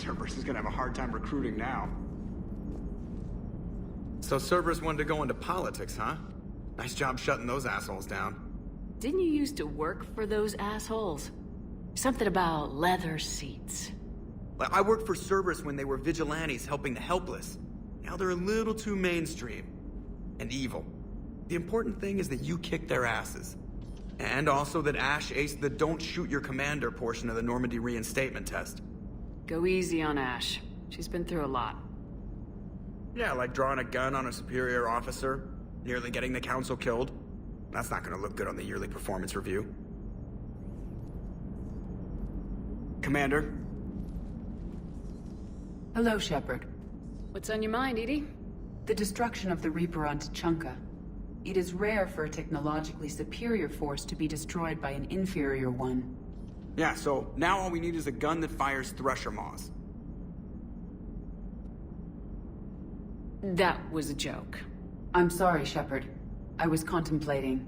Cerberus is gonna have a hard time recruiting now. So Cerberus wanted to go into politics, huh? Nice job shutting those assholes down. Didn't you used to work for those assholes? Something about leather seats. I worked for Cerberus when they were vigilantes helping the helpless. Now they're a little too mainstream. And evil. The important thing is that you kick their asses. And also that Ash aced the don't shoot your commander portion of the Normandy reinstatement test. Go easy on Ash. She's been through a lot. Yeah, like drawing a gun on a superior officer, nearly getting the council killed. That's not gonna look good on the yearly performance review. Commander? Hello, Shepard. What's on your mind, EDI? The destruction of the Reaper on Tuchanka. It is rare for a technologically superior force to be destroyed by an inferior one. Yeah, so now all we need is a gun that fires Thresher Maws. That was a joke. I'm sorry, Shepard. I was contemplating.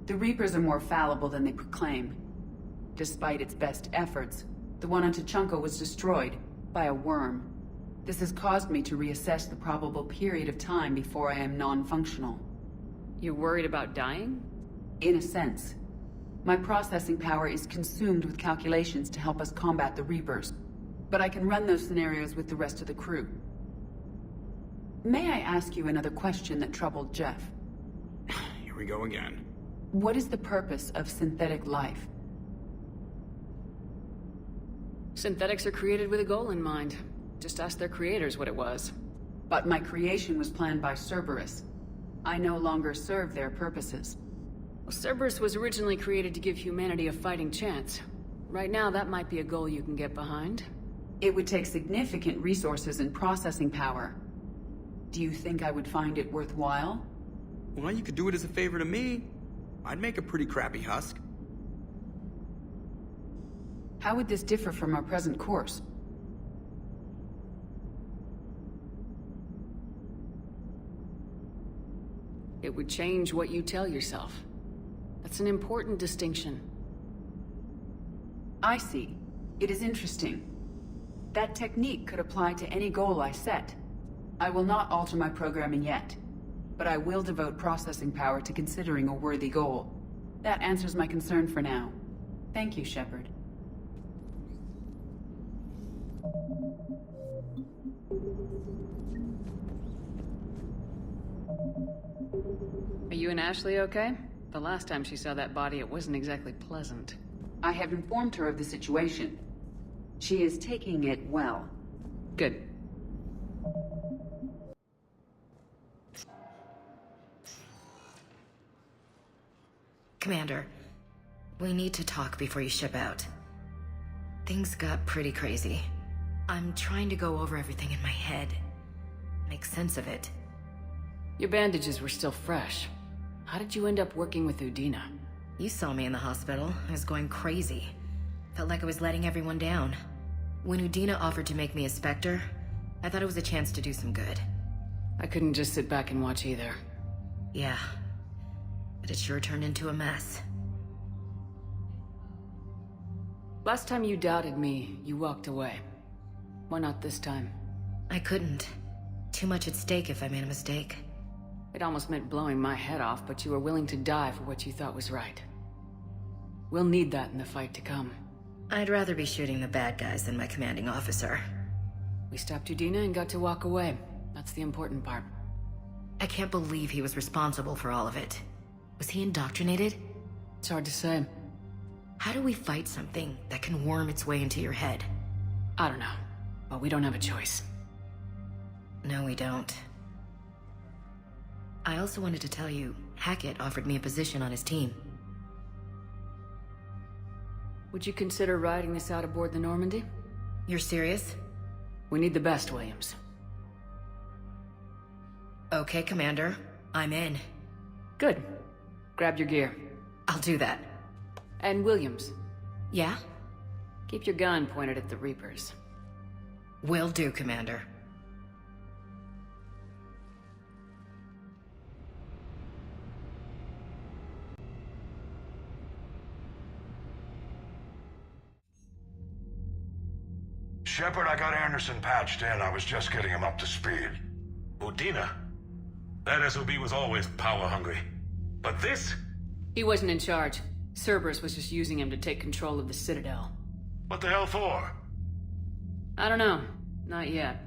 The Reapers are more fallible than they proclaim. Despite its best efforts, the one on Tuchanka was destroyed by a worm. This has caused me to reassess the probable period of time before I am non-functional. You're worried about dying? In a sense. My processing power is consumed with calculations to help us combat the Reapers. But I can run those scenarios with the rest of the crew. May I ask you another question that troubled Jeff? Here we go again. What is the purpose of synthetic life? Synthetics are created with a goal in mind. Just ask their creators what it was. But my creation was planned by Cerberus. I no longer serve their purposes. Well, Cerberus was originally created to give humanity a fighting chance. Right now, that might be a goal you can get behind. It would take significant resources and processing power. Do you think I would find it worthwhile? Well, you could do it as a favor to me. I'd make a pretty crappy husk. How would this differ from our present course? It would change what you tell yourself. That's an important distinction. I see. It is interesting. That technique could apply to any goal I set. I will not alter my programming yet, but I will devote processing power to considering a worthy goal. That answers my concern for now. Thank you, Shepard. Are you and Ashley okay? The last time she saw that body, it wasn't exactly pleasant. I have informed her of the situation. She is taking it well. Good. Commander, we need to talk before you ship out. Things got pretty crazy. I'm trying to go over everything in my head. Make sense of it. Your bandages were still fresh. How did you end up working with Udina? You saw me in the hospital. I was going crazy. Felt like I was letting everyone down. When Udina offered to make me a Spectre, I thought it was a chance to do some good. I couldn't just sit back and watch either. Yeah. But it sure turned into a mess. Last time you doubted me, you walked away. Why not this time? I couldn't. Too much at stake if I made a mistake. It almost meant blowing my head off, but you were willing to die for what you thought was right. We'll need that in the fight to come. I'd rather be shooting the bad guys than my commanding officer. We stopped Udina and got to walk away. That's the important part. I can't believe he was responsible for all of it. Was he indoctrinated? It's hard to say. How do we fight something that can worm its way into your head? I don't know, but we don't have a choice. No, we don't. I also wanted to tell you, Hackett offered me a position on his team. Would you consider riding this out aboard the Normandy? You're serious? We need the best, Williams. Okay, Commander. I'm in. Good. Grab your gear. I'll do that. And Williams, Yeah? keep your gun pointed at the Reapers. Will do, Commander. Shepard, I got Anderson patched in. I was just getting him up to speed. Udina? That SOB was always power-hungry. But this? He wasn't in charge. Cerberus was just using him to take control of the Citadel. What the hell for? I don't know. Not yet.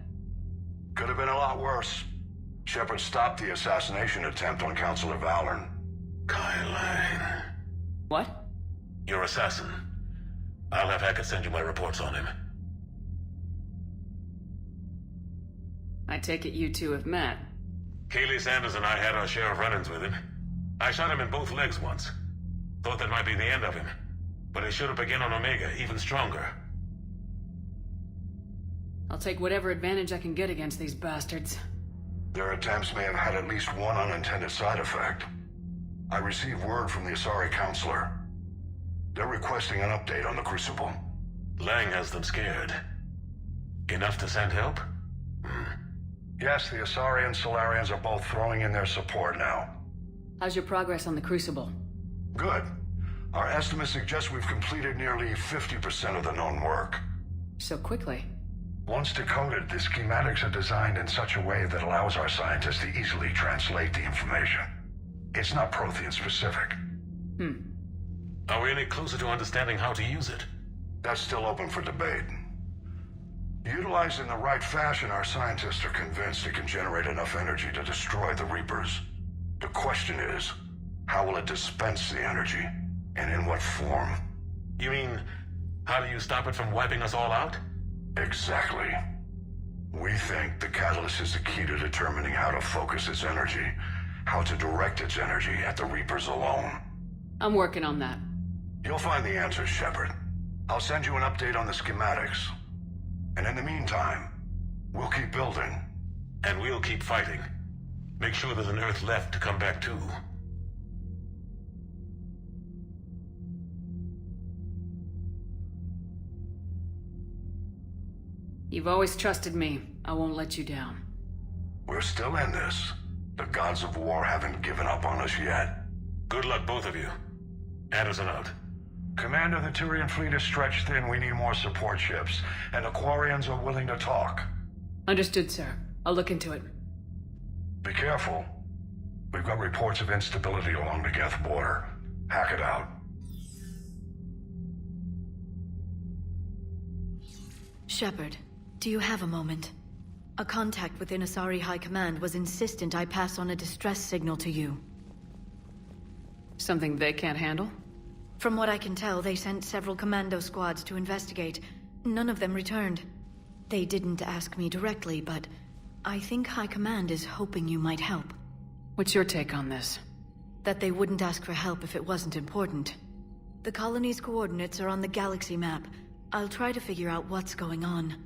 Could have been a lot worse. Shepard stopped the assassination attempt on Counselor Valorn. Kai Lang. What? Your assassin. I'll have Hackett send you my reports on him. I take it you two have met. Kaylee Sanders and I had our share of run-ins with him. I shot him in both legs once. Thought that might be the end of him. But he should have begun on Omega, even stronger. I'll take whatever advantage I can get against these bastards. Their attempts may have had at least one unintended side effect. I received word from the Asari Counselor. They're requesting an update on the Crucible. Lang has them scared. Enough to send help? Yes, the Asari and Solarians are both throwing in their support now. How's your progress on the Crucible? Good. Our estimates suggest we've completed nearly 50% of the known work. So quickly. Once decoded, the schematics are designed in such a way that allows our scientists to easily translate the information. It's not Prothean specific. Are we any closer to understanding how to use it? That's still open for debate. Utilized in the right fashion, our scientists are convinced it can generate enough energy to destroy the Reapers. The question is, how will it dispense the energy? And in what form? You mean, how do you stop it from wiping us all out? Exactly. We think the catalyst is the key to determining how to focus its energy, how to direct its energy at the Reapers alone. I'm working on that. You'll find the answers, Shepard. I'll send you an update on the schematics. And in the meantime, we'll keep building. And we'll keep fighting. Make sure there's an Earth left to come back to. You've always trusted me. I won't let you down. We're still in this. The gods of war haven't given up on us yet. Good luck, both of you. Anderson out. Commander, the Turian fleet is stretched thin. We need more support ships. And the Quarians are willing to talk. Understood, sir. I'll look into it. Be careful. We've got reports of instability along the Geth border. Hack it out. Shepard, do you have a moment? A contact within Asari High Command was insistent I pass on a distress signal to you. Something they can't handle? From what I can tell, they sent several commando squads to investigate. None of them returned. They didn't ask me directly, but I think High Command is hoping you might help. What's your take on this? That they wouldn't ask for help if it wasn't important. The colony's coordinates are on the galaxy map. I'll try to figure out what's going on.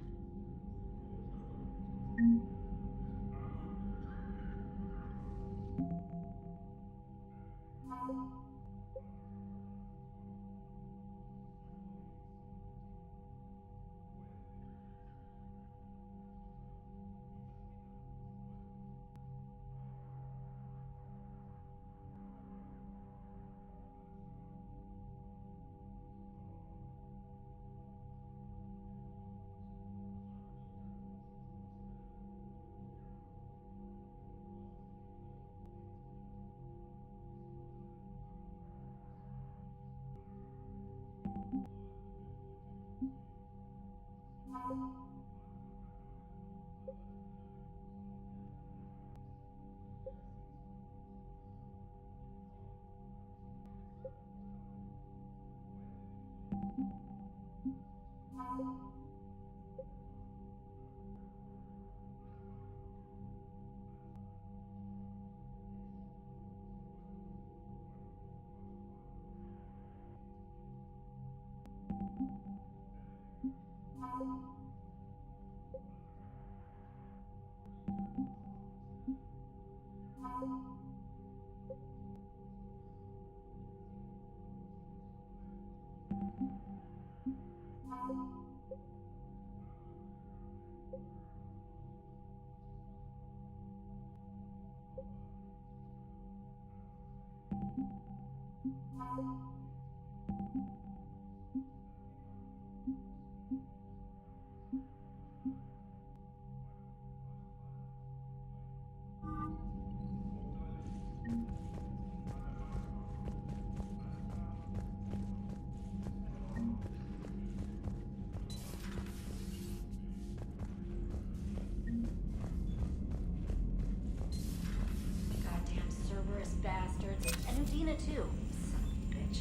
too. Son of a bitch.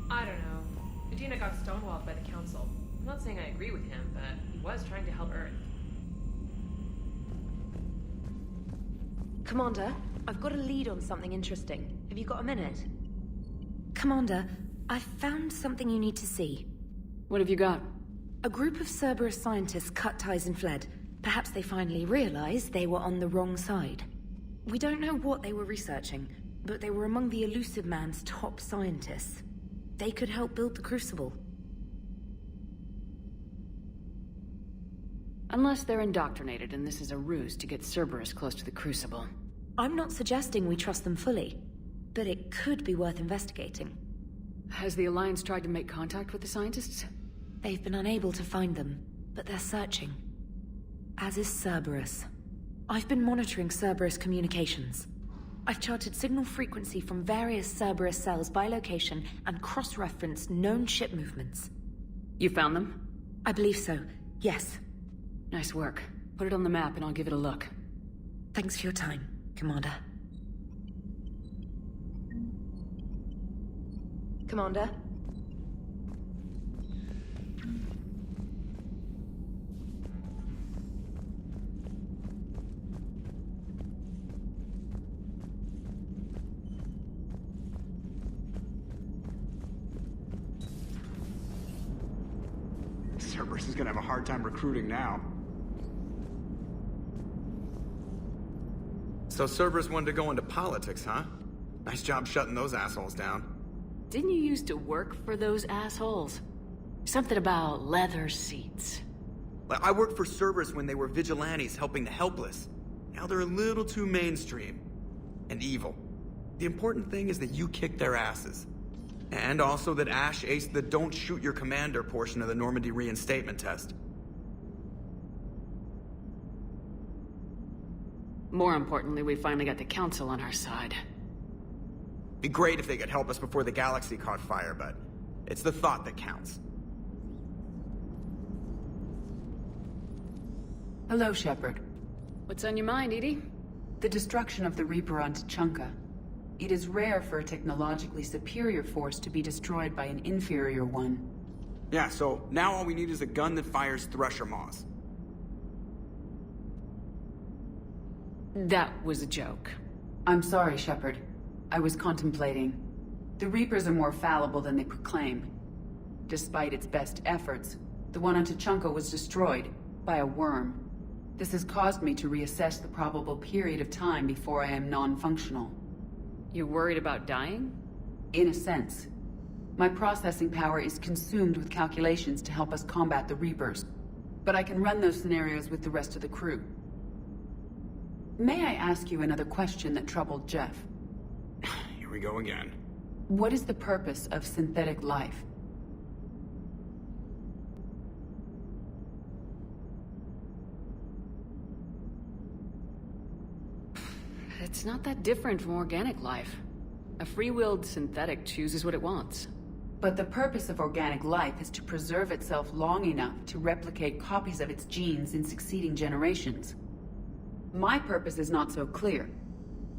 I don't know. Medina got stonewalled by the council. I'm not saying I agree with him, but he was trying to help Earth. Commander, I've got a lead on something interesting. Have you got a minute? Commander, I've found something you need to see. What have you got? A group of Cerberus scientists cut ties and fled. Perhaps they finally realized they were on the wrong side. We don't know what they were researching, but they were among the Elusive Man's top scientists. They could help build the Crucible. Unless they're indoctrinated and this is a ruse to get Cerberus close to the Crucible. I'm not suggesting we trust them fully, but it could be worth investigating. Has the Alliance tried to make contact with the scientists? They've been unable to find them, but they're searching. As is Cerberus. I've been monitoring Cerberus communications. I've charted signal frequency from various Cerberus cells by location and cross-referenced known ship movements. You found them? I believe so, yes. Nice work. Put it on the map and I'll give it a look. Thanks for your time, Commander. Commander? Cerberus is gonna have a hard time recruiting now. So Cerberus wanted to go into politics, huh? Nice job shutting those assholes down. Didn't you used to work for those assholes? Something about leather seats. I worked for Cerberus when they were vigilantes helping the helpless. Now they're a little too mainstream. And evil. The important thing is that you kicked their asses. And also that Ash aced the don't shoot your commander portion of the Normandy reinstatement test. More importantly, we finally got the Council on our side. Be great if they could help us before the galaxy caught fire, but it's the thought that counts. Hello, Shepard. What's on your mind, EDI? The destruction of the Reaper on Tuchanka. It is rare for a technologically superior force to be destroyed by an inferior one. Yeah, so now all we need is a gun that fires thresher maws. That was a joke. I'm sorry, Shepard. I was contemplating. The Reapers are more fallible than they proclaim. Despite its best efforts, the one on Tuchanka was destroyed by a worm. This has caused me to reassess the probable period of time before I am non-functional. You're worried about dying? In a sense. My processing power is consumed with calculations to help us combat the Reapers. But I can run those scenarios with the rest of the crew. May I ask you another question that troubled Jeff? Here we go again. What is the purpose of synthetic life? It's not that different from organic life. A free-willed synthetic chooses what it wants. But the purpose of organic life is to preserve itself long enough to replicate copies of its genes in succeeding generations. My purpose is not so clear.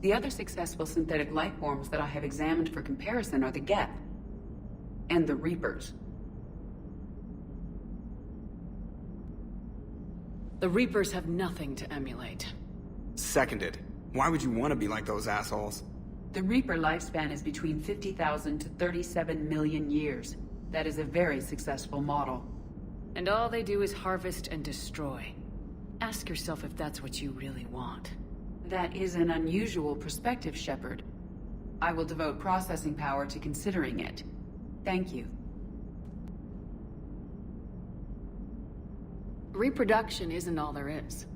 The other successful synthetic life forms that I have examined for comparison are the Geth and the Reapers. The Reapers have nothing to emulate. Seconded. Why would you want to be like those assholes? The Reaper lifespan is between 50,000 to 37 million years. That is a very successful model. And all they do is harvest and destroy. Ask yourself if that's what you really want. That is an unusual perspective, Shepard. I will devote processing power to considering it. Thank you. Reproduction isn't all there is.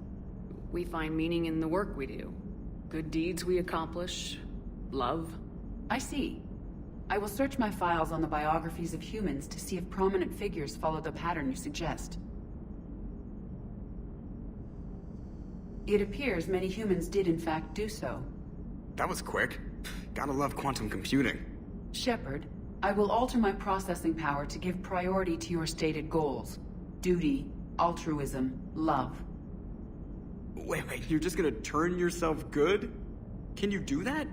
We find meaning in the work we do. Good deeds we accomplish. Love. I see. I will search my files on the biographies of humans to see if prominent figures follow the pattern you suggest. It appears many humans did in fact do so. That was quick. Gotta love quantum computing. Shepard, I will alter my processing power to give priority to your stated goals. Duty, altruism, love. Wait, you're just gonna turn yourself good? Can you do that?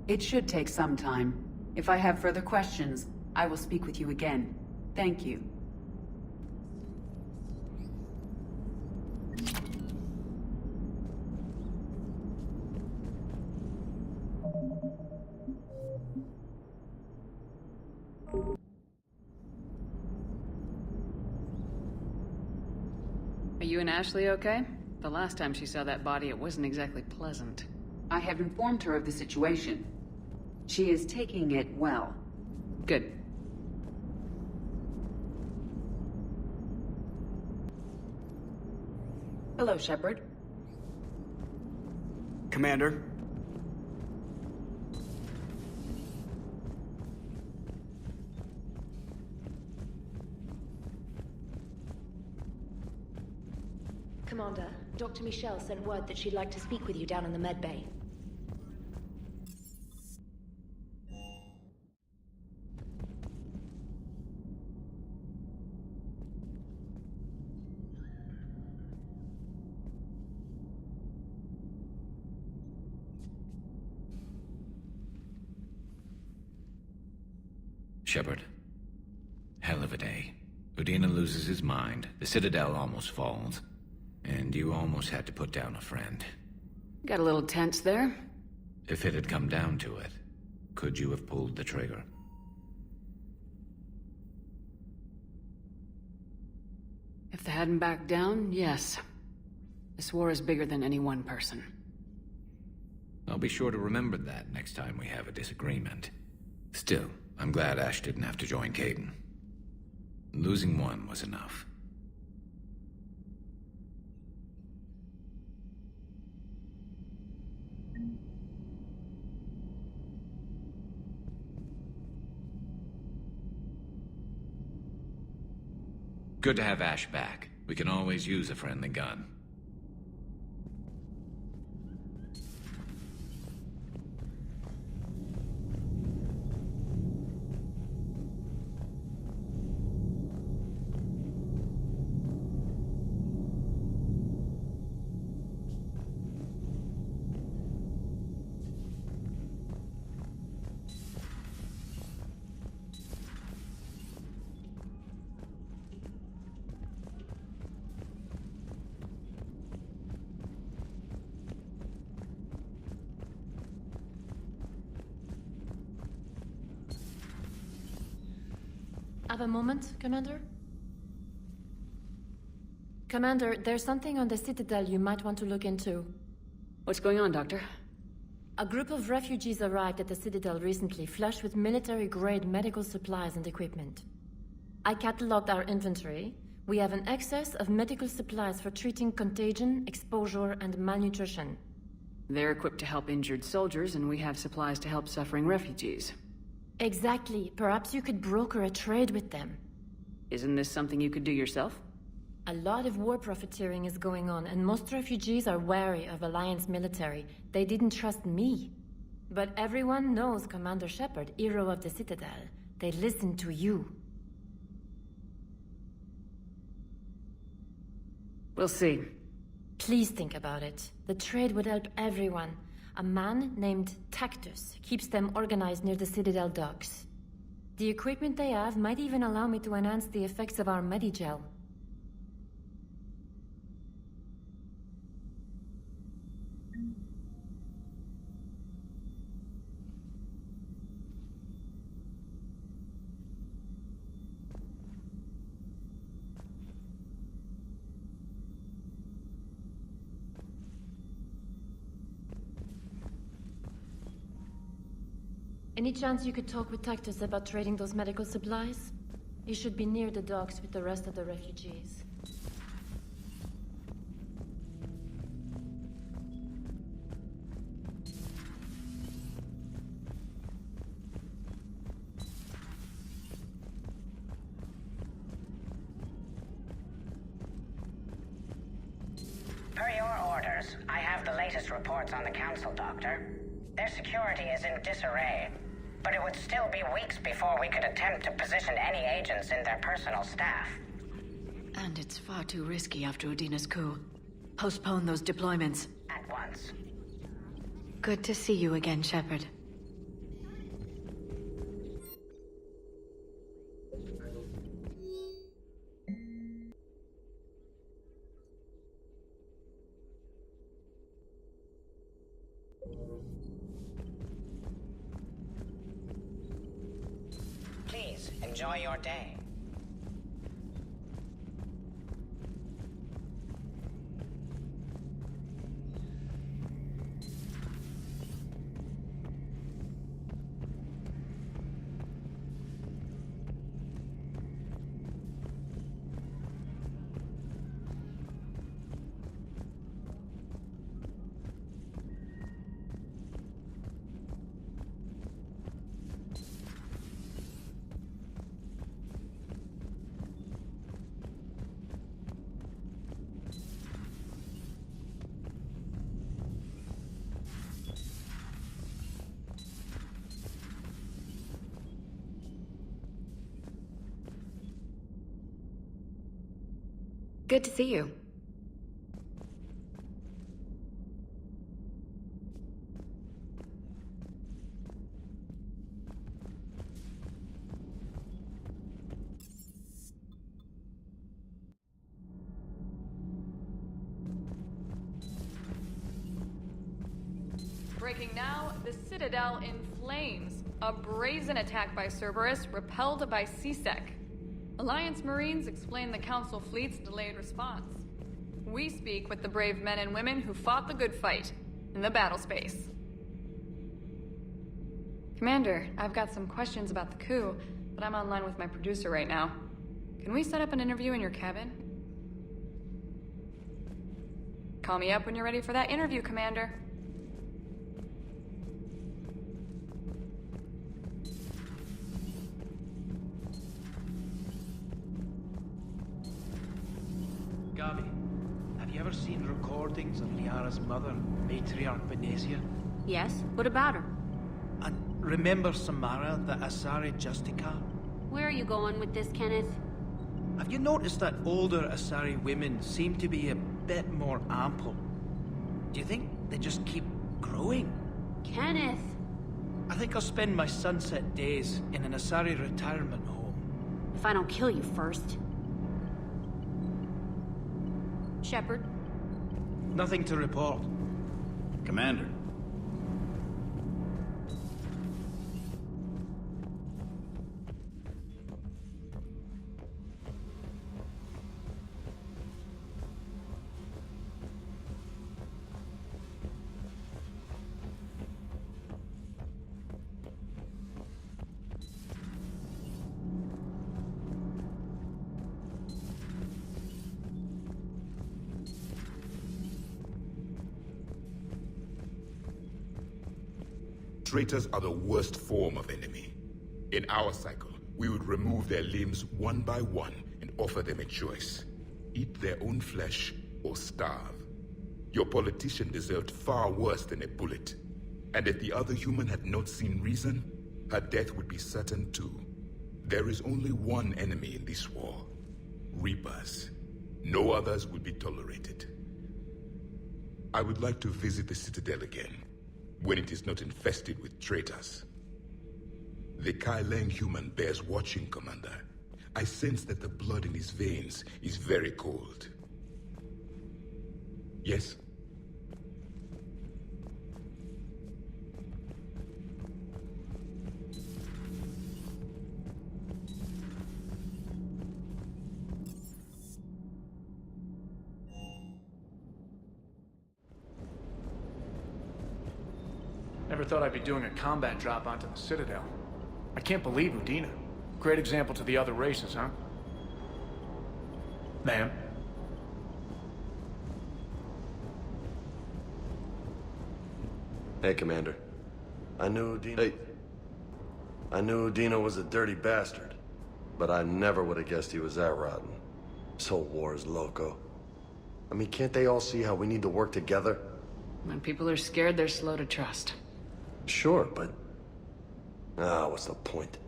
It should take some time. If I have further questions, I will speak with you again. Thank you. Are you and Ashley okay? The last time she saw that body, it wasn't exactly pleasant. I have informed her of the situation. She is taking it well. Good. Hello, Shepard. Commander. Commander, Dr. Michelle sent word that she'd like to speak with you down in the med bay. Shepard. Hell of a day. Udina loses his mind, the Citadel almost falls, and you almost had to put down a friend. Got a little tense there. If it had come down to it, could you have pulled the trigger? If they hadn't backed down, yes. This war is bigger than any one person. I'll be sure to remember that next time we have a disagreement. Still, I'm glad Ash didn't have to join Kaidan. Losing one was enough. Good to have Ash back. We can always use a friendly gun. Have a moment, Commander? Commander, there's something on the Citadel you might want to look into. What's going on, Doctor? A group of refugees arrived at the Citadel recently, flushed with military-grade medical supplies and equipment. I cataloged our inventory. We have an excess of medical supplies for treating contagion, exposure, and malnutrition. They're equipped to help injured soldiers, and we have supplies to help suffering refugees. Exactly. Perhaps you could broker a trade with them. Isn't this something you could do yourself? A lot of war profiteering is going on, and most refugees are wary of Alliance military. They didn't trust me. But everyone knows Commander Shepard, hero of the Citadel. They listen to you. We'll see. Please think about it. The trade would help everyone. A man named Tactus keeps them organized near the Citadel docks. The equipment they have might even allow me to enhance the effects of our Medigel. Any chance you could talk with Tactus about trading those medical supplies? He should be near the docks with the rest of the refugees. Per your orders, I have the latest reports on the Council, Doctor. Their security is in disarray, but it would still be weeks before we could attempt to position any agents in their personal staff. And it's far too risky after Udina's coup. Postpone those deployments. At once. Good to see you again, Shepard. enjoy your day. Good to see you. Breaking now, the Citadel in flames. A brazen attack by Cerberus, repelled by CSEC. Alliance Marines explain the Council fleet's delayed response. We speak with the brave men and women who fought the good fight in the battle space. Commander, I've got some questions about the coup, but I'm online with my producer right now. Can we set up an interview in your cabin? Call me up when you're ready for that interview, Commander. Gabi, have you ever seen recordings of Liara's mother, Matriarch Venezia? Yes? What about her? And remember Samara, the Asari Justicar? Where are you going with this, Kenneth? Have you noticed that older Asari women seem to be a bit more ample? Do you think they just keep growing? Kenneth! I think I'll spend my sunset days in an Asari retirement home. If I don't kill you first. Shepard? Nothing to report. Commander. Traitors are the worst form of enemy. In our cycle, we would remove their limbs one by one and offer them a choice. Eat their own flesh or starve. Your politician deserved far worse than a bullet. And if the other human had not seen reason, her death would be certain too. There is only one enemy in this war. Reapers. No others will be tolerated. I would like to visit the Citadel again, when it is not infested with traitors. The Kaileng human bears watching, Commander. I sense that the blood in his veins is very cold. Yes? Never thought I'd be doing a combat drop onto the Citadel. I can't believe Udina. Great example to the other races, huh? Ma'am? Hey, Commander. I knew Udina was a dirty bastard, but I never would have guessed he was that rotten. This whole war is loco. I mean, can't they all see how we need to work together? When people are scared, they're slow to trust. Sure, but... what's the point?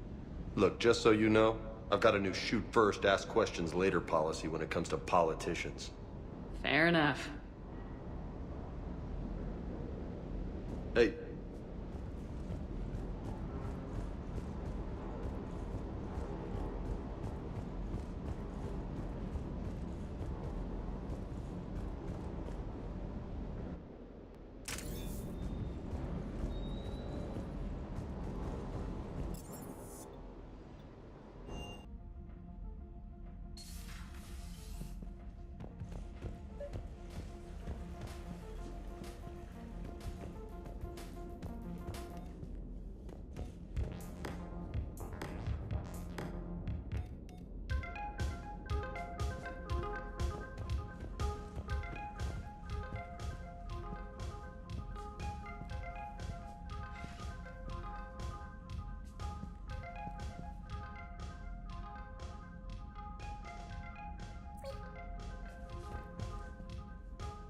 Look, just so you know, I've got a new shoot first, ask questions later policy when it comes to politicians. Fair enough. Hey.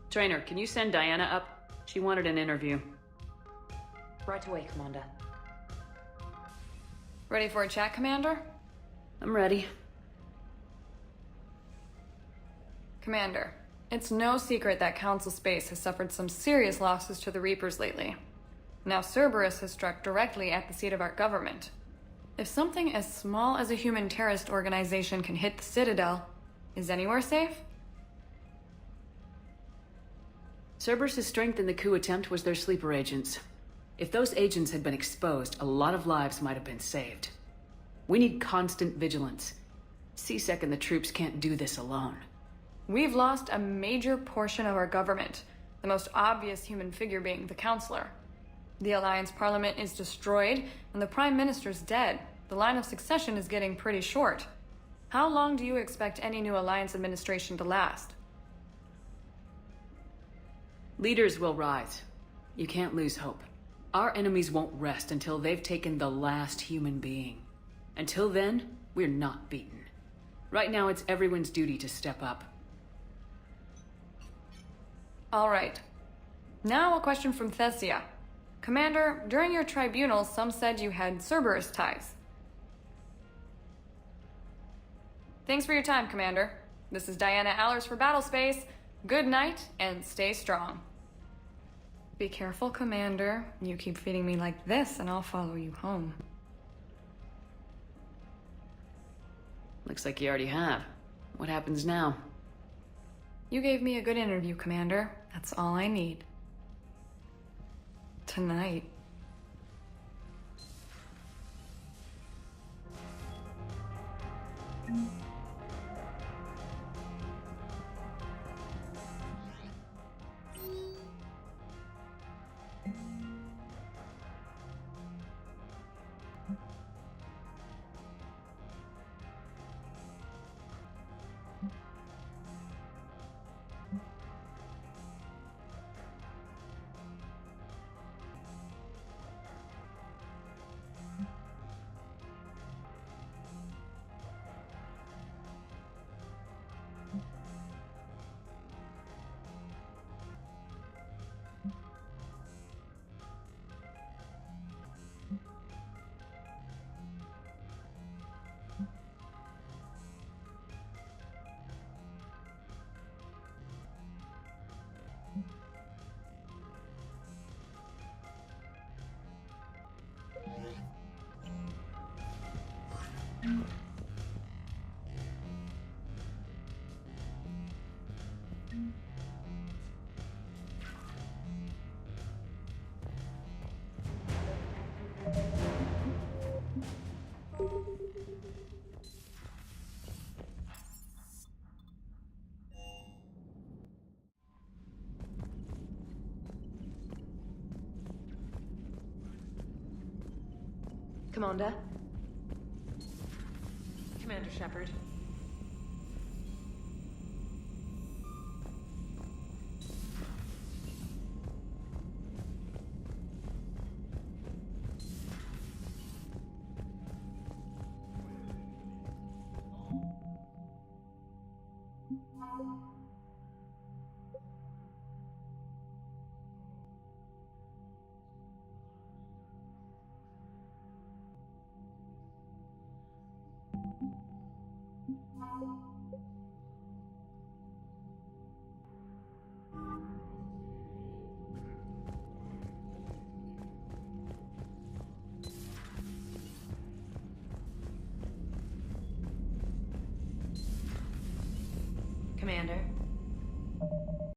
Trainer, can you send Diana up? She wanted an interview. Right away, Commander. Ready for a chat, Commander? I'm ready. Commander, it's no secret that Council Space has suffered some serious losses to the Reapers lately. Now Cerberus has struck directly at the seat of our government. If something as small as a human terrorist organization can hit the Citadel, is anywhere safe? Cerberus' strength in the coup attempt was their sleeper agents. If those agents had been exposed, a lot of lives might have been saved. We need constant vigilance. CSEC and the troops can't do this alone. We've lost a major portion of our government, the most obvious human figure being the Counselor. The Alliance Parliament is destroyed, and the Prime Minister's dead. The line of succession is getting pretty short. How long do you expect any new Alliance administration to last? Leaders will rise. You can't lose hope. Our enemies won't rest until they've taken the last human being. Until then, we're not beaten. Right now, it's everyone's duty to step up. All right. Now a question from Thessia. Commander, during your tribunal, some said you had Cerberus ties. Thanks for your time, Commander. This is Diana Allers for Battlespace. Good night, and stay strong. Be careful, Commander. You keep feeding me like this, and I'll follow you home. Looks like you already have. What happens now? You gave me a good interview, Commander. That's all I need. Tonight. Commander? Commander Shepard. Commander?